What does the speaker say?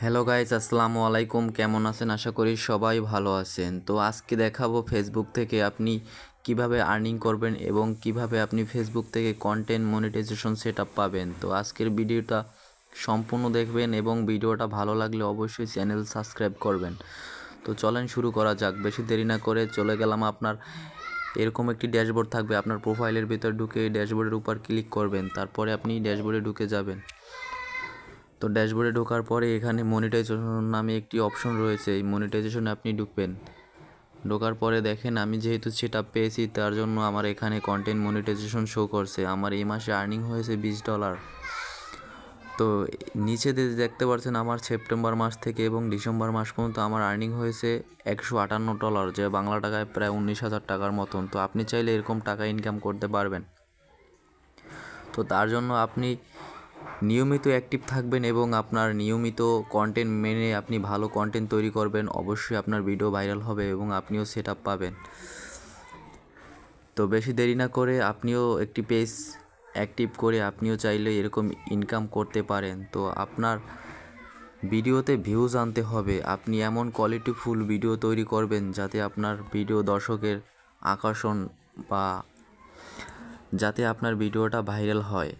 Hello guys, আসসালামু আলাইকুম। কেমন আছেন? আশা করি সবাই ভালো আছেন। তো আজকে দেখাবো ফেসবুক থেকে আপনি কিভাবে আর্নিং করবেন এবং কিভাবে আপনি ফেসবুক থেকে কন্টেন্ট মনিটাইজেশন সেটআপ পাবেন। তো আজকের ভিডিওটা সম্পূর্ণ দেখবেন এবং ভিডিওটা ভালো লাগলে অবশ্যই চ্যানেল সাবস্ক্রাইব করবেন। তো চলেন শুরু করা যাক। বেশি দেরি না করে চলে গেলাম। আপনার এরকম একটি ড্যাশবোর্ড থাকবে, আপনার প্রোফাইলের ভিতর ঢুকে ড্যাশবোর্ডের উপর ক্লিক করবেন, তারপরে আপনি ড্যাশবোর্ডে ঢুকে যাবেন। তো ড্যাশবোর্ডে ঢোকার পরে এখানে মনিটাইজেশন নামে একটি অপশন রয়েছে, এই মনিটাইজেশনে আপনি ঢুকবেন। ঢোকার পরে দেখেন আমি যেহেতু সেটআপ পেয়েছি তার জন্য আমার এখানে কন্টেন্ট মনিটাইজেশন শো করছে। আমার এই মাসে আর্নিং হয়েছে $20। তো নিচে দেখতে পাচ্ছেন আমার সেপ্টেম্বর মাস থেকে এবং ডিসেম্বর মাস পর্যন্ত আমার আর্নিং হয়েছে $158, যে বাংলা টাকায় প্রায় 19,000 টাকার মতন। তো আপনি চাইলে এরকম টাকা ইনকাম করতে পারবেন। তো তার জন্য আপনি নিয়মিত অ্যাক্টিভ থাকবেন এবং আপনার নিয়মিত কন্টেন্ট মেনে আপনি ভালো কন্টেন্ট তৈরি করবেন। অবশ্যই আপনার ভিডিও ভাইরাল হবে এবং আপনিও সেটআপ পাবেন। তো বেশি দেরি না করে আপনিও একটি পেজ অ্যাক্টিভ করে আপনিও চাইলে এরকম ইনকাম করতে পারেন। তো আপনার ভিডিওতে ভিউজ আনতে হবে। আপনি এমন কোয়ালিটিফুল ভিডিও তৈরি করবেন যাতে আপনার ভিডিও দর্শকের আকর্ষণ বা যাতে আপনার ভিডিওটা ভাইরাল হয়।